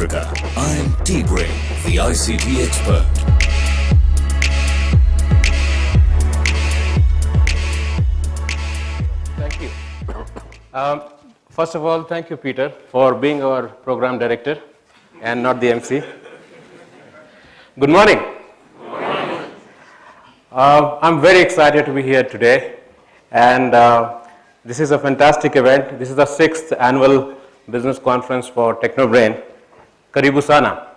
Africa. I'm T-Brain, the ICT expert. Thank you. First of all, thank you, Peter, for being our program director and not the MC. Good morning. I'm very excited to be here today, and this is a fantastic event. This is the 6th annual business conference for Techno Brain. Karibu sana.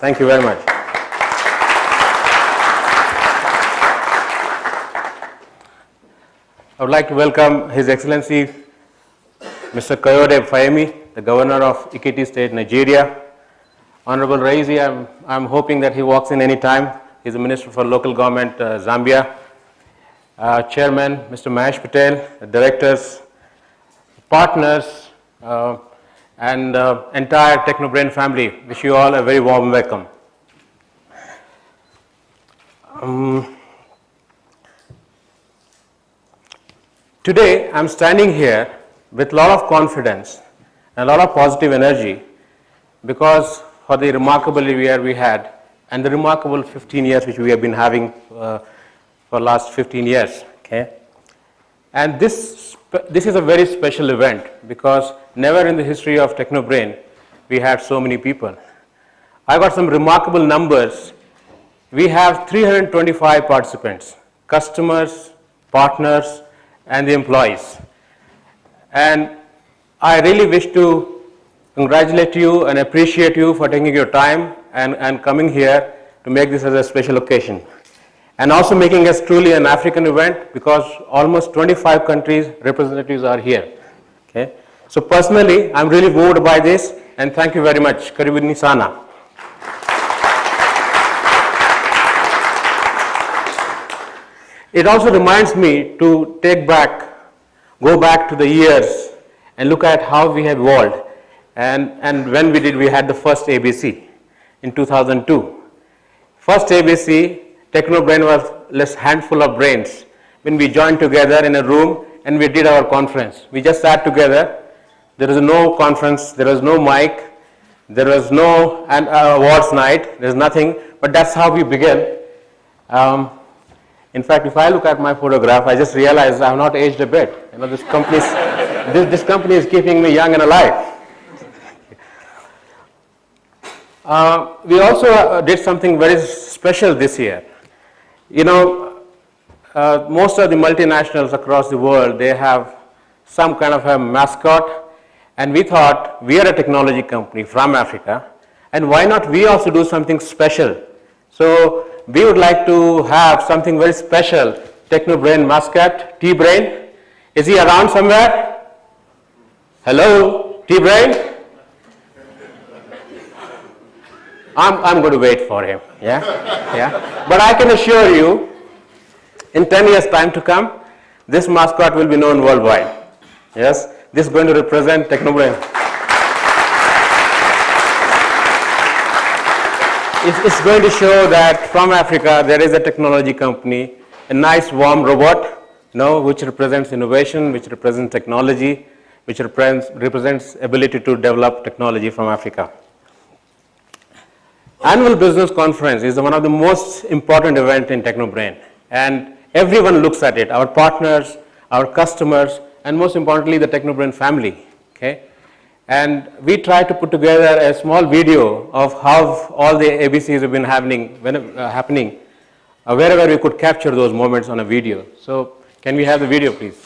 Thank you very much. I would like to welcome His Excellency Mr. Kayode Fayemi, the Governor of Ekiti State, Nigeria. Honorable Raisi, I'm hoping that he walks in any time. He's the Minister for Local Government, Zambia. Chairman, Mr. Mahesh Patel, the directors, partners, and entire TechnoBrain family. Wish you all a very warm welcome. Today, I'm standing here with a lot of confidence and a lot of positive energy because for the remarkable year we had and the remarkable 15 years which we have been having for last 15 years. Okay? And this is a very special event because never in the history of TechnoBrain we had so many people. I got some remarkable numbers. We have 325 participants, customers, partners, and the employees. And I really wish to congratulate you and appreciate you for taking your time and coming here to make this as a special occasion. And also making us truly an African event because almost 25 countries representatives are here. Okay? So personally, I'm really moved by this and thank you very much. Karibuni sana. It also reminds me to go back to the years and look at how we have evolved. And when we had the first ABC in 2002. First ABC, TechnoBrain was less handful of brains when we joined together in a room and we did our conference. We just sat together. There was no conference, there was no mic, there was no awards night, there's nothing, but that's how we began. In fact, if I look at my photograph, I just realized I have not aged a bit. You know, this company is keeping me young and alive. We also did something very special this year. You know, most of the multinationals across the world, they have some kind of a mascot, and we thought we are a technology company from Africa, and why not we also do something special? So we would like to have something very special. TechnoBrain mascot, T-Brain. Is he around somewhere? Hello, T-Brain? I'm going to wait for him, yeah? Yeah. But I can assure you, in 10 years' time to come, this mascot will be known worldwide. Yes, this is going to represent TechnoBrain. It's going to show that from Africa there is a technology company, a nice warm robot, you know, which represents innovation, which represents technology, which represents ability to develop technology from Africa. Annual Business Conference is one of the most important events in TechnoBrain, and everyone looks at it, our partners, our customers, and most importantly, the TechnoBrain family. Okay? And we try to put together a small video of how all the ABCs have been happening wherever we could capture those moments on a video. So can we have the video, please?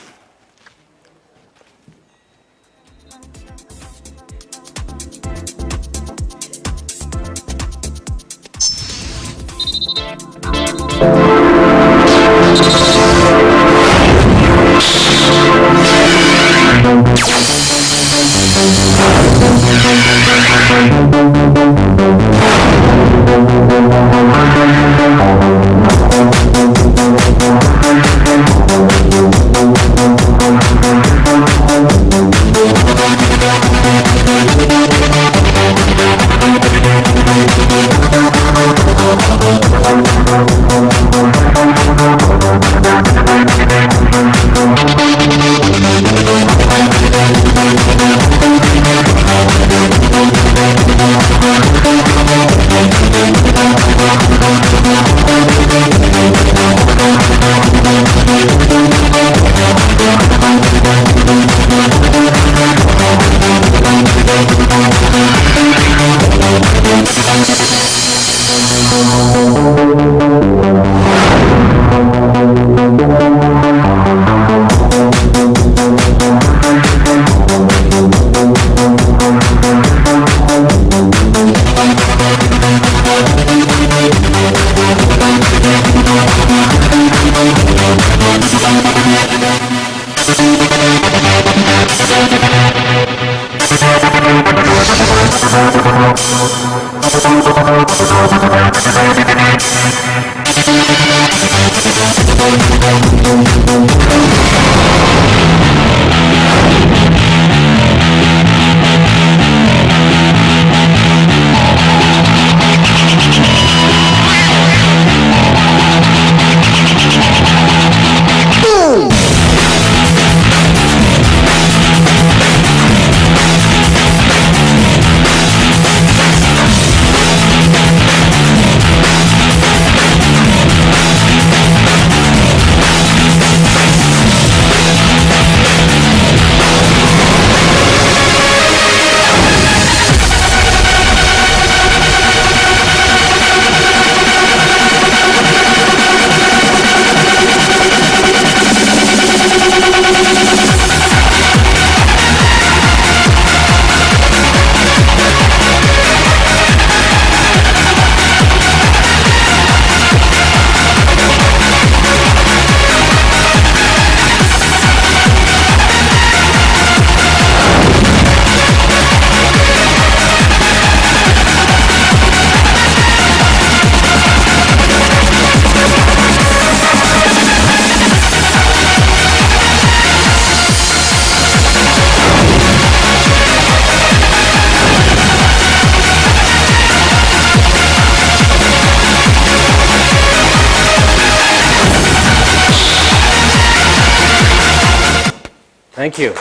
Thank you.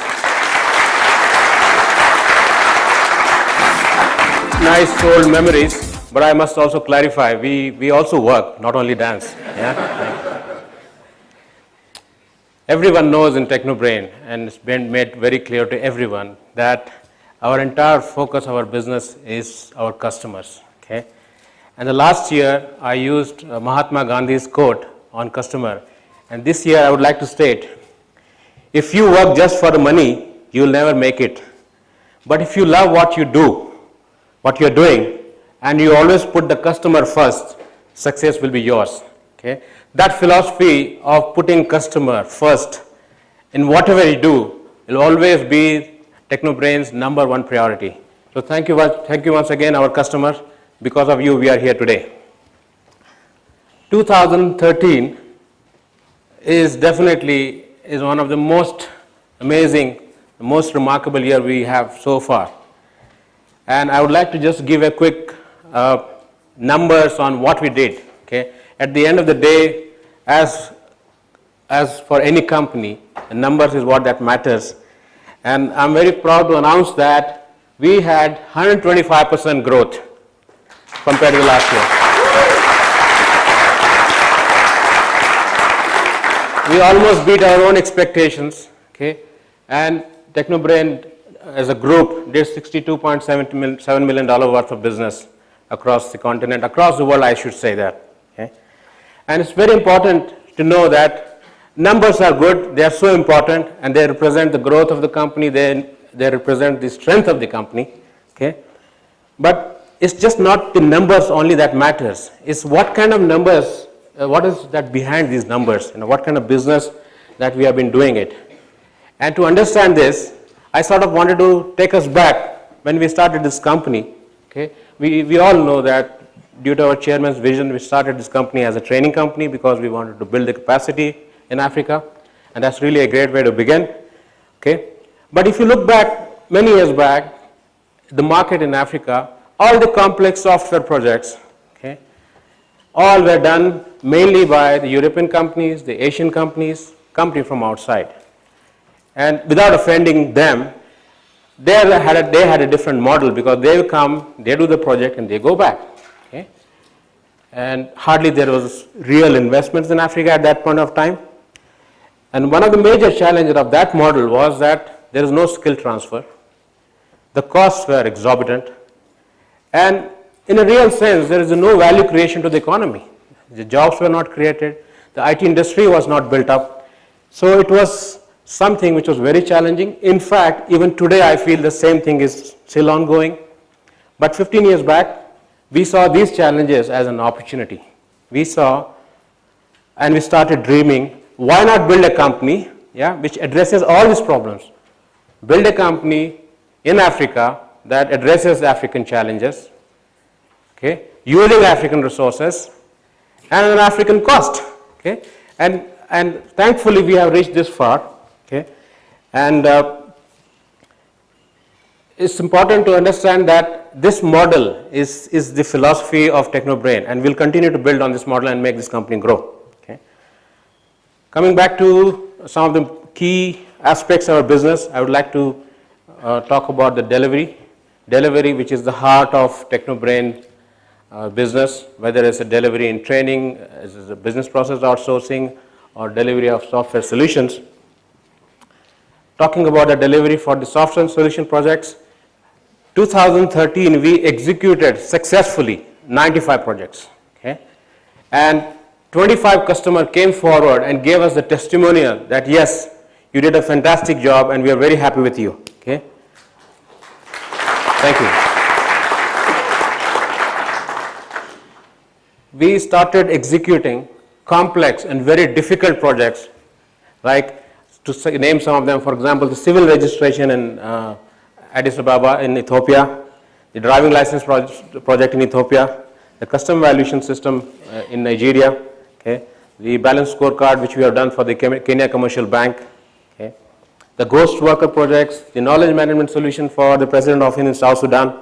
Nice old memories, but I must also clarify, we also work, not only dance. Yeah? Everyone knows in TechnoBrain, and it's been made very clear to everyone, that our entire focus, our business is our customers. Okay? And the last year, I used Mahatma Gandhi's quote on customer. And this year, I would like to state, if you work just for the money, you will never make it. But if you love what you do, what you're doing, and you always put the customer first, success will be yours. Okay? That philosophy of putting customer first in whatever you do will always be TechnoBrain's #1 priority. So thank you once again, our customers. Because of you, we are here today. 2013 is definitely one of the most amazing, most remarkable year we have so far. And I would like to just give a quick numbers on what we did. Okay? At the end of the day, as for any company, the numbers is what that matters. And I'm very proud to announce that we had 125% growth compared to the last year. We almost beat our own expectations. Okay? And TechnoBrain as a group did $62.7 million worth of business across the continent, across the world, I should say that. Okay? And it's very important to know that numbers are good, they are so important, and they represent the growth of the company, they represent the strength of the company. Okay? But it's just not the numbers only that matters. It's what kind of numbers, what is that behind these numbers, what kind of business that we have been doing it. And to understand this, I sort of wanted to take us back when we started this company. Okay? We all know that due to our chairman's vision, we started this company as a training company because we wanted to build the capacity in Africa, and that's really a great way to begin. Okay? But if you look back, many years back, the market in Africa, all the complex software projects, okay, all were done mainly by the European companies, the Asian companies, companies from outside. And without offending them, they had a different model because they come, they do the project, and they go back. Okay? And hardly there was real investments in Africa at that point of time. And one of the major challenges of that model was that there is no skill transfer. The costs were exorbitant. And in a real sense, there is no value creation to the economy. The jobs were not created. The IT industry was not built up. So it was something which was very challenging. In fact, even today I feel the same thing is still ongoing. But 15 years back, we saw these challenges as an opportunity. We saw and we started dreaming, why not build a company which addresses all these problems? Build a company in Africa that addresses African challenges, okay, using African resources and an African cost. Okay? And thankfully we have reached this far. Okay? And it's important to understand that this model is the philosophy of TechnoBrain, and we'll continue to build on this model and make this company grow. Okay? Coming back to some of the key aspects of our business, I would like to talk about the delivery, which is the heart of TechnoBrain business, whether it's a delivery in training, as a business process outsourcing, or delivery of software solutions. Talking about the delivery for the software solution projects, 2013 we executed successfully 95 projects. Okay? And 25 customers came forward and gave us the testimonial that yes, you did a fantastic job and we are very happy with you. Okay? Thank you. We started executing complex and very difficult projects, like to name some of them, for example, the civil registration in Addis Ababa in Ethiopia, the driving license project in Ethiopia, the custom valuation system in Nigeria, okay, the balance scorecard which we have done for the Kenya Commercial Bank, okay, the ghost worker projects, the knowledge management solution for the President Office in South Sudan,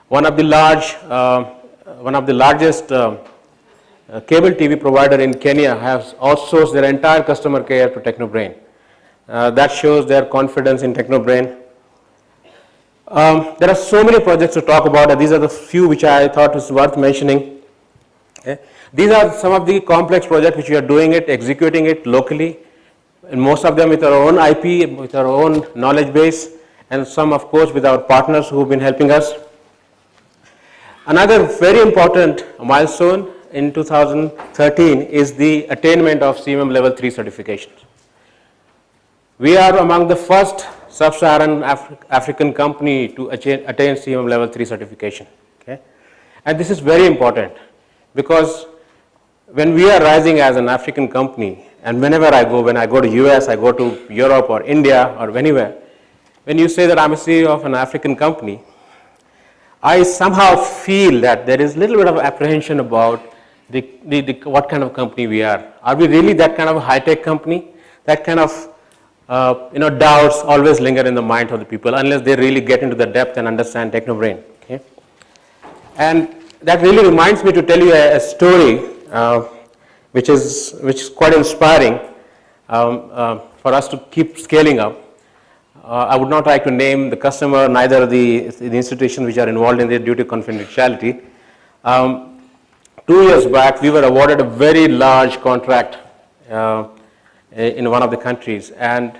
one of the largest cable TV provider in Kenya has outsourced their entire customer care to TechnoBrain. That shows their confidence in TechnoBrain. There are so many projects to talk about. These are the few which I thought was worth mentioning. Okay. These are some of the complex projects which we are doing it, executing it locally, and most of them with our own IP, with our own knowledge base, and some, of course, with our partners who have been helping us. Another very important milestone in 2013 is the attainment of CMM Level 3 certifications. We are among the first sub-Saharan African company to attain CMM Level 3 certification. Okay? And this is very important because when we are rising as an African company, and whenever I go, when I go to US, I go to Europe or India or anywhere, when you say that I'm a CEO of an African company, I somehow feel that there is a little bit of apprehension about what kind of company we are. Are we really that kind of a high-tech company? That kind of doubts always linger in the mind of the people unless they really get into the depth and understand TechnoBrain. Okay? And that really reminds me to tell you a story which is quite inspiring for us to keep scaling up. I would not like to name the customer, neither the institutions which are involved in it due to confidentiality. 2 years back, we were awarded a very large contract in one of the countries, and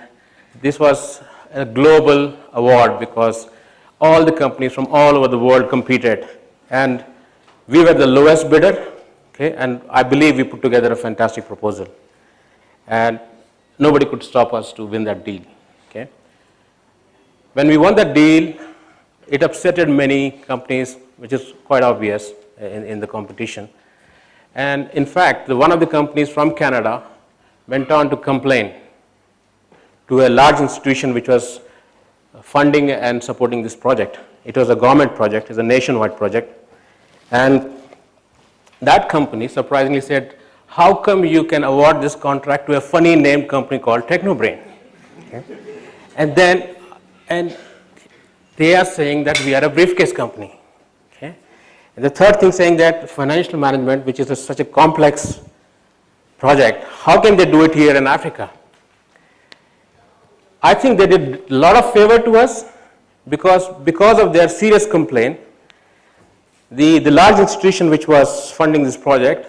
this was a global award because all the companies from all over the world competed, and we were the lowest bidder, okay, and I believe we put together a fantastic proposal, and nobody could stop us to win that deal. Okay. When we won that deal, it upsetted many companies, which is quite obvious in the competition. And in fact, one of the companies from Canada went on to complain to a large institution which was funding and supporting this project. It was a government project, it's a nationwide project. And that company surprisingly said, how come you can award this contract to a funny named company called TechnoBrain? Okay. And they are saying that we are a briefcase company. Okay. And the third thing saying that financial management, which is such a complex project, how can they do it here in Africa? I think they did a lot of favor to us because of their serious complaint. The large institution which was funding this project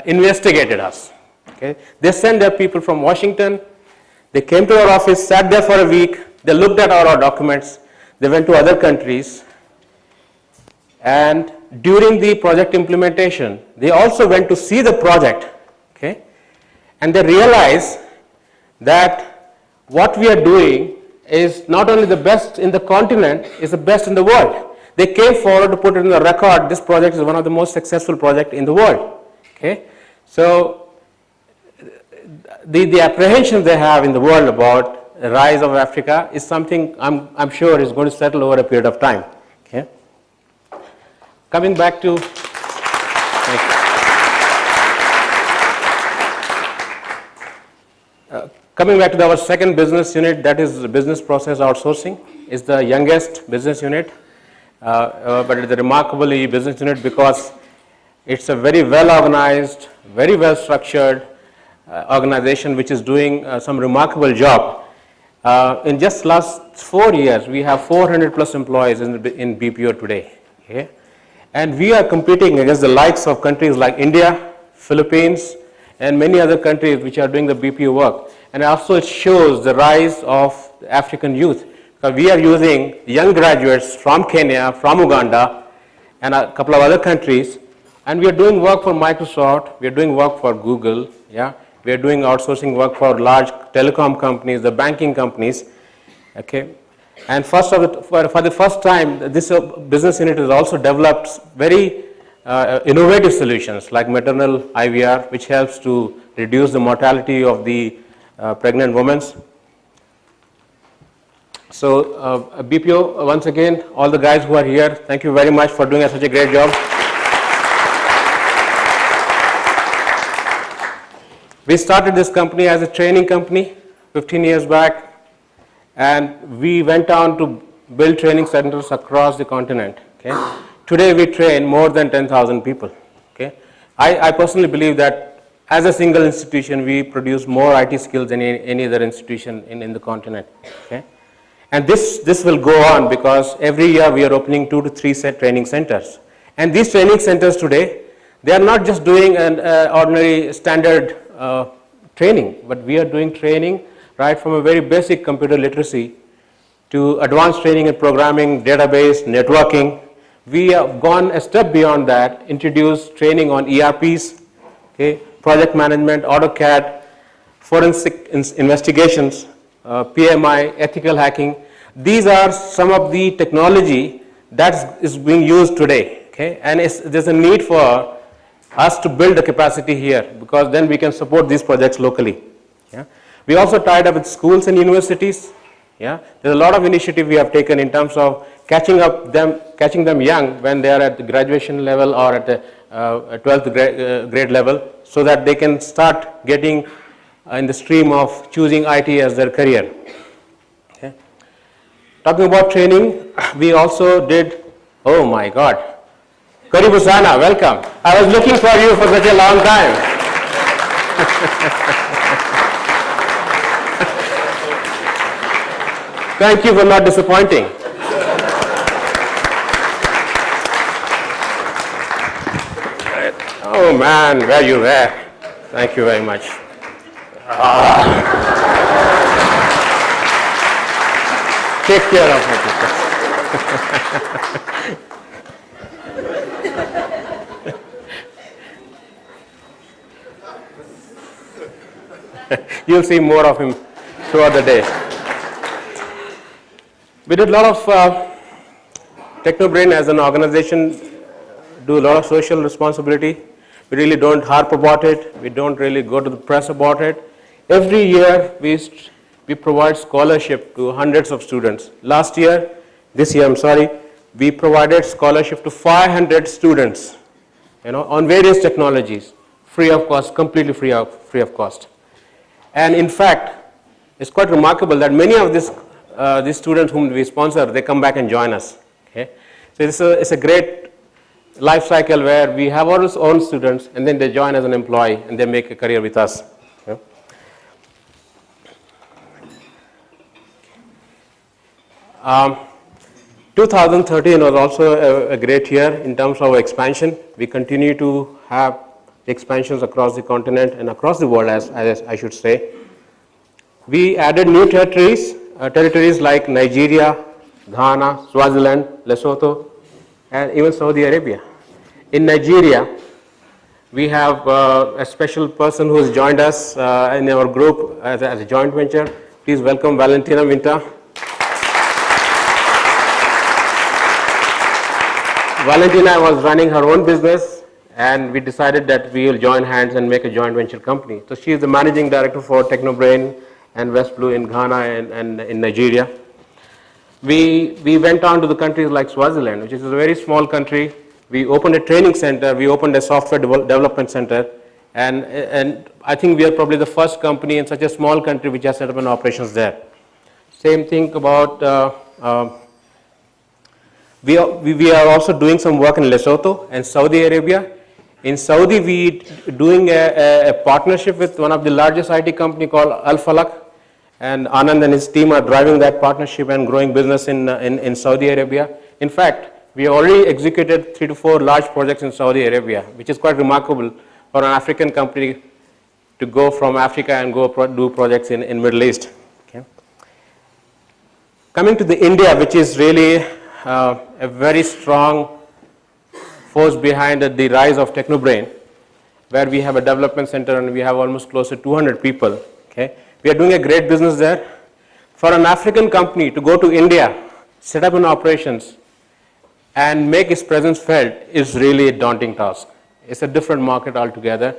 investigated us. Okay. They sent their people from Washington. They came to our office, sat there for a week. They looked at our documents. They went to other countries. And during the project implementation, they also went to see the project. Okay. And they realized that what we are doing is not only the best in the continent, it's the best in the world. They came forward to put it in the record, this project is one of the most successful projects in the world. Okay? So the apprehension they have in the world about the rise of Africa is something I'm sure is going to settle over a period of time. Okay? Coming back to our second business unit, that is business process outsourcing. It's the youngest business unit, but it's a remarkably business unit because it's a very well organized, very well structured organization which is doing some remarkable job. In just last 4 years, we have 400 plus employees in BPO today. Okay? And we are competing against the likes of countries like India, Philippines, and many other countries which are doing the BPO work. And also it shows the rise of African youth. Because we are using young graduates from Kenya, from Uganda, and a couple of other countries. And we are doing work for Microsoft, we are doing work for Google, yeah. We are doing outsourcing work for large telecom companies, the banking companies, okay. And for the first time, this business unit has also developed very innovative solutions like maternal IVR, which helps to reduce the mortality of the pregnant women. So BPO, once again, all the guys who are here, thank you very much for doing such a great job. We started this company as a training company 15 years back, and we went on to build training centers across the continent. Okay? Today we train more than 10,000 people. Okay? I personally believe that as a single institution, we produce more IT skills than any other institution in the continent. Okay? And this will go on because every year we are opening 2 to 3 training centers. And these training centers today, they are not just doing an ordinary standard training, but we are doing training right from a very basic computer literacy to advanced training in programming, database, networking. We have gone a step beyond that, introduced training on ERPs, okay, project management, AutoCAD, forensic investigations, PMI, ethical hacking. These are some of the technology that is being used today, okay? And there's a need for us to build the capacity here because then we can support these projects locally. Yeah? We also tied up with schools and universities. Yeah? There's a lot of initiative we have taken in terms of catching them young when they are at the graduation level or at the 12th grade level so that they can start getting in the stream of choosing IT as their career. Okay. Talking about training, we also did, oh my God, Karibu Sana, welcome. I was looking for you for such a long time. Thank you for not disappointing. Oh man, where you were. Thank you very much. Take care of it. You'll see more of him throughout the day. We did a lot of Technobrain as an organization, do a lot of social responsibility. We really don't harp about it. We don't really go to the press about it. Every year we provide scholarship to hundreds of students. This year, we provided scholarship to 500 students, on various technologies, free of cost, completely free of cost. And in fact, it's quite remarkable that many of these students whom we sponsor, they come back and join us. Okay? So it's a great life cycle where we have our own students and then they join as an employee and they make a career with us. Okay? 2013 was also a great year in terms of expansion. We continue to have expansions across the continent and across the world, as I should say. We added new territories like Nigeria, Ghana, Swaziland, Lesotho, and even Saudi Arabia. In Nigeria, we have a special person who has joined us in our group as a joint venture. Please welcome Valentina Minta. Valentina was running her own business and we decided that we will join hands and make a joint venture company. So she is the managing director for Technobrain and West Blue in Ghana and in Nigeria. We went on to the countries like Swaziland, which is a very small country. We opened a training center, we opened a software development center, and I think we are probably the first company in such a small country which has set up an operations there. Same thing about, we are also doing some work in Lesotho and Saudi Arabia. In Saudi, we doing a partnership with one of the largest IT company called Al Falak. And Anand and his team are driving that partnership and growing business in Saudi Arabia. In fact, we already executed 3 to 4 large projects in Saudi Arabia, which is quite remarkable for an African company to go from Africa and go do projects in Middle East. Okay. Coming to the India, which is really a very strong force behind the rise of Technobrain, where we have a development center and we have almost close to 200 people. Okay. We are doing a great business there. For an African company to go to India, set up an operations, and make its presence felt is really a daunting task. It's a different market altogether.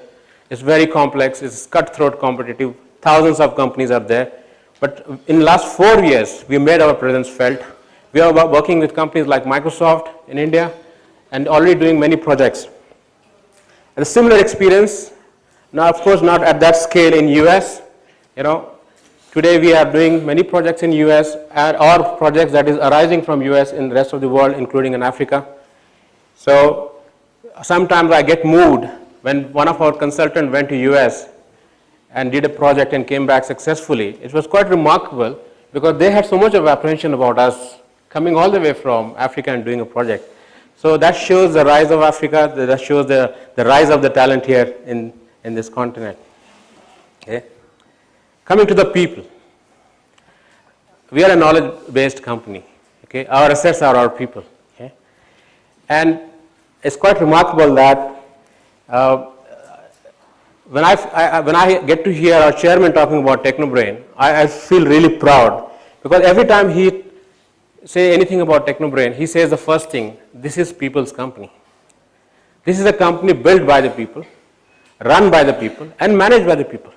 It's very complex, it's cutthroat competitive, thousands of companies are there. But in the last 4 years, we made our presence felt. We are working with companies like Microsoft in India and already doing many projects. And a similar experience, now of course not at that scale in US. Today we are doing many projects in US or projects that is arising from US in the rest of the world, including in Africa. So sometimes I get moved when one of our consultants went to US and did a project and came back successfully, it was quite remarkable because they had so much of apprehension about us coming all the way from Africa and doing a project. So that shows the rise of Africa, that shows the rise of the talent here in this continent. Okay. Coming to the people. We are a knowledge-based company. Okay. Our assets are our people. Okay. And it's quite remarkable that when I get to hear our chairman talking about TechnoBrain, I feel really proud because every time he say anything about TechnoBrain, he says the first thing, this is people's company. This is a company built by the people, run by the people, and managed by the people.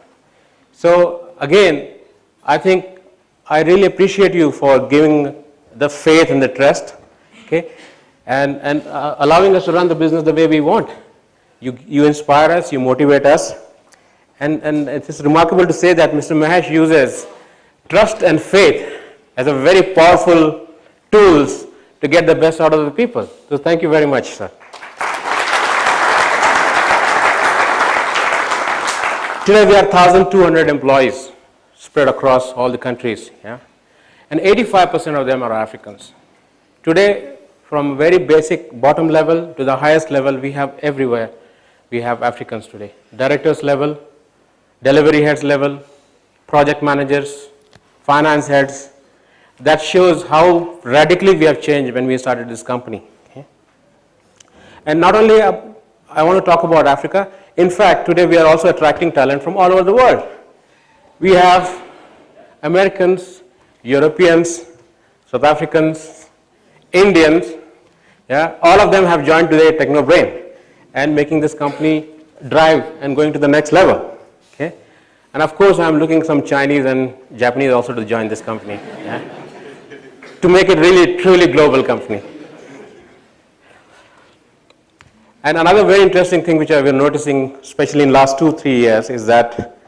So again, I think I really appreciate you for giving the faith and the trust, okay, and allowing us to run the business the way we want. You inspire us, you motivate us, and it is remarkable to say that Mr. Mahesh uses trust and faith as a very powerful tools to get the best out of the people. So thank you very much, sir. Today we are 1,200 employees spread across all the countries, yeah? And 85% of them are Africans. Today, from very basic bottom level to the highest level, we have everywhere. We have Africans today. Directors level, delivery heads level, project managers, finance heads. That shows how radically we have changed when we started this company. Okay? And not only I want to talk about Africa. In fact, today we are also attracting talent from all over the world. We have Americans, Europeans, South Africans, Indians. Yeah, all of them have joined today TechnoBrain and making this company drive and going to the next level. Okay? And of course, I'm looking some Chinese and Japanese also to join this company. Yeah? To make it really, truly global company. And another very interesting thing which I've been noticing, especially in last 2-3 years, is that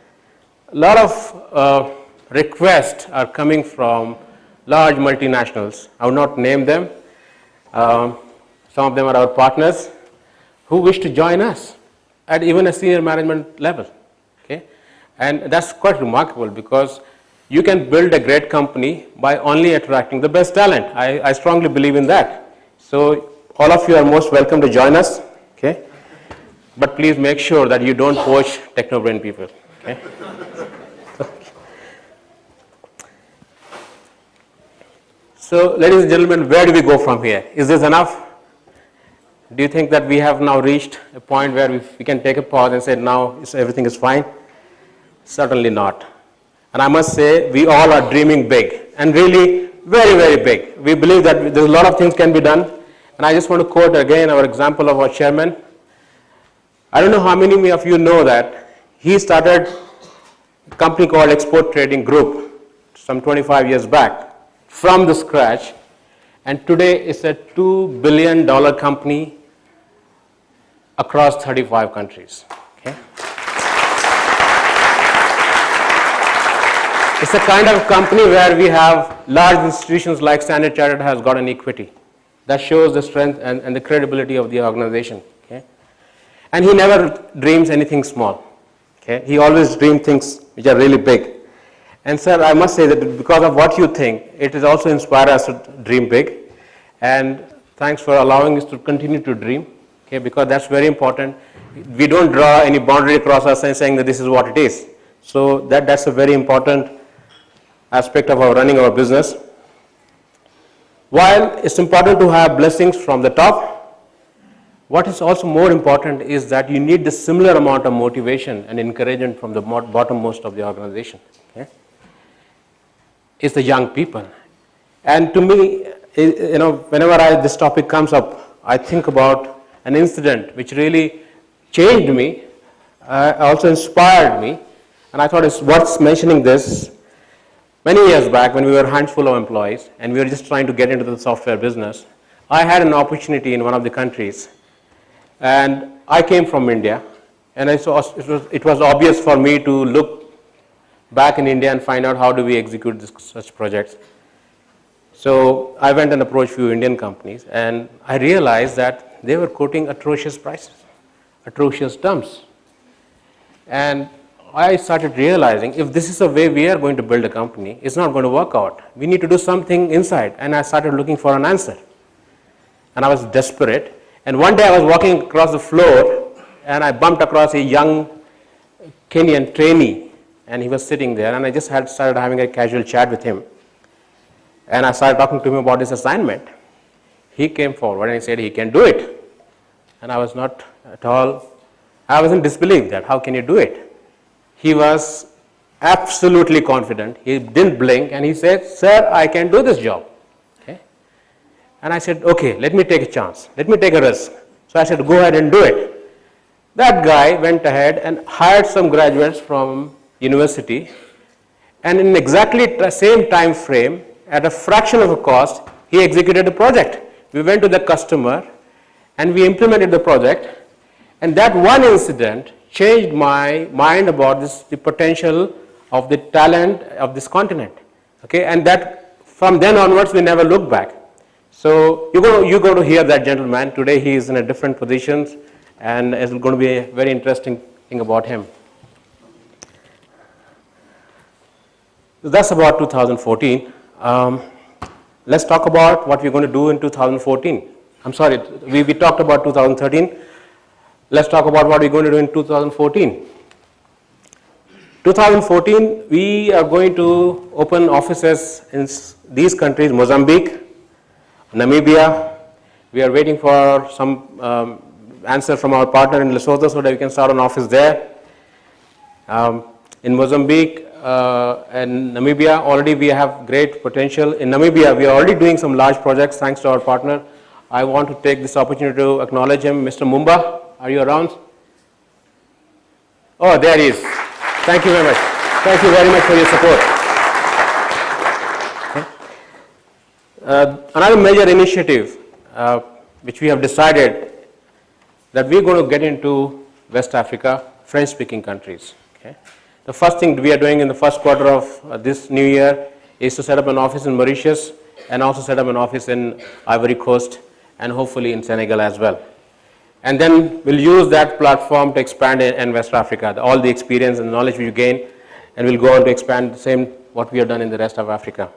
a lot of requests are coming from large multinationals. I will not name them. Some of them are our partners who wish to join us at even a senior management level. Okay? And that's quite remarkable because you can build a great company by only attracting the best talent. I strongly believe in that. So all of you are most welcome to join us. Okay? But please make sure that you don't poach TechnoBrain people. Okay? So ladies and gentlemen, where do we go from here? Is this enough? Do you think that we have now reached a point where we can take a pause and say now everything is fine? Certainly not. And I must say, we all are dreaming big and really very, very big. We believe that there's a lot of things can be done. And I just want to quote again our example of our chairman. I don't know how many of you know that he started a company called Export Trading Group some 25 years back from the scratch. And today it's a $2 billion company across 35 countries. Okay? It's a kind of company where we have large institutions like Standard Chartered has got an equity. That shows the strength and the credibility of the organization. Okay? And he never dreams anything small. Okay? He always dreams things which are really big. And sir, I must say that because of what you think, it has also inspired us to dream big. And thanks for allowing us to continue to dream, okay, because that's very important. We don't draw any boundary across us and saying that this is what it is. So that's a very important aspect of our running our business. While it's important to have blessings from the top, what is also more important is that you need the similar amount of motivation and encouragement from the bottommost of the organization. Okay? It's the young people. And to me, you know, whenever this topic comes up, I think about an incident which really changed me, also inspired me, and I thought it's worth mentioning this. Many years back, when we were a handful of employees and we were just trying to get into the software business, I had an opportunity in one of the countries, and I came from India, and it was obvious for me to look back in India and find out how do we execute such projects. So I went and approached a few Indian companies, and I realized that they were quoting atrocious prices. atrocious terms. And I started realizing if this is the way we are going to build a company, it's not going to work out. We need to do something inside. And I started looking for an answer. And I was desperate. And one day I was walking across the floor and I bumped across a young Kenyan trainee. And he was sitting there, and I just started having a casual chat with him. And I started talking to him about his assignment. He came forward and he said he can do it. And I was not at all, I was in disbelief that how can you do it? He was absolutely confident. He didn't blink and he said, sir, I can do this job. Okay? And I said, okay, let me take a chance. Let me take a risk. So I said, go ahead and do it. That guy went ahead and hired some graduates from university, and in exactly the same time frame, at a fraction of a cost, he executed the project. We went to the customer and we implemented the project, and that one incident changed my mind about the potential of the talent of this continent. Okay, and that from then onwards we never looked back. So you're going to hear that gentleman today. He is in a different positions, and it's going to be a very interesting thing about him. So that's about 2014. Let's talk about what we're going to do in 2014. I'm sorry, we talked about 2013. Let's talk about what we're going to do in 2014. 2014, we are going to open offices in these countries: Mozambique, Namibia. We are waiting for some answer from our partner in Lesotho so that we can start an office there. In Mozambique and Namibia, already we have great potential. In Namibia, we are already doing some large projects thanks to our partner. I want to take this opportunity to acknowledge him. Mr. Mumba, are you around? Oh, there he is. Thank you very much. Thank you very much for your support. Okay. Another major initiative which we have decided that we're going to get into West Africa, French-speaking countries. Okay. The first thing we are doing in the first quarter of this new year is to set up an office in Mauritius and also set up an office in Ivory Coast and hopefully in Senegal as well. And then we'll use that platform to expand in West Africa, all the experience and knowledge we gain, and we'll go on to expand the same what we have done in the rest of Africa.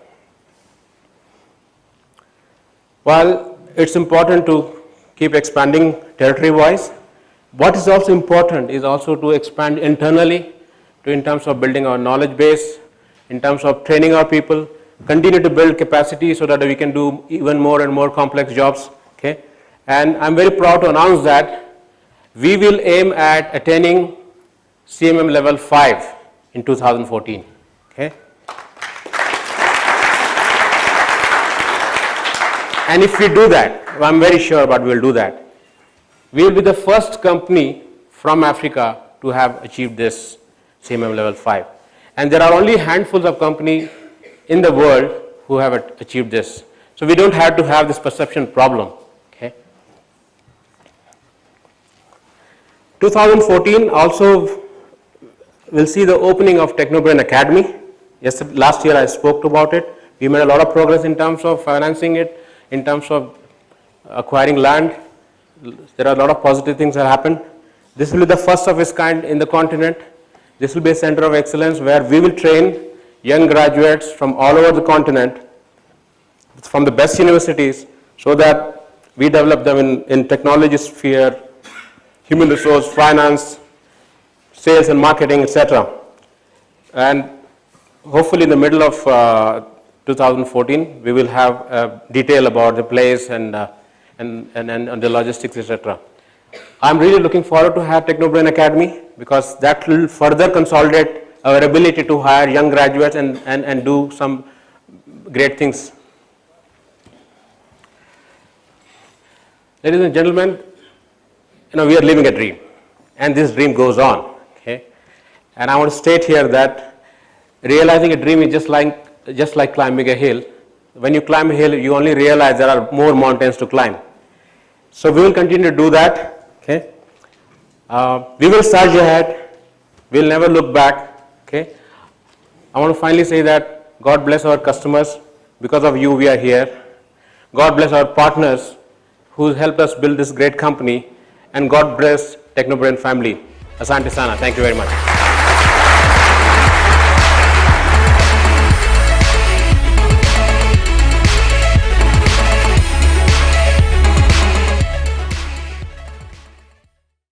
While it's important to keep expanding territory-wise, what is also important is also to expand internally, in terms of building our knowledge base, in terms of training our people, continue to build capacity so that we can do even more and more complex jobs. Okay? And I'm very proud to announce that we will aim at attaining CMM level 5 in 2014. Okay? And if we do that, I'm very sure about we will do that, we will be the first company from Africa to have achieved this CMM level 5. And there are only handfuls of companies in the world who have achieved this. So we don't have to have this perception problem. Okay. 2014 also will see the opening of Techno Academy. Yes, last year I spoke about it. We made a lot of progress in terms of financing it, in terms of acquiring land. There are a lot of positive things that happened. This will be the first of its kind in the continent. This will be a center of excellence where we will train young graduates from all over the continent, from the best universities, so that we develop them in technology sphere, human resource, finance, sales and marketing, etc. And hopefully in the middle of 2014, we will have detail about the place and the logistics, etc. I'm really looking forward to have Techno Academy because that will further consolidate our ability to hire young graduates and do some great things. Ladies and gentlemen, we are living a dream, and this dream goes on. Okay? And I want to state here that realizing a dream is just like climbing a hill. When you climb a hill, you only realize there are more mountains to climb. So we will continue to do that. Okay? We will surge ahead. We will never look back. Okay? I want to finally say that God bless our customers. Because of you, we are here. God bless our partners who helped us build this great company. And God bless Technobrain family. Asante Sana. Thank you very much.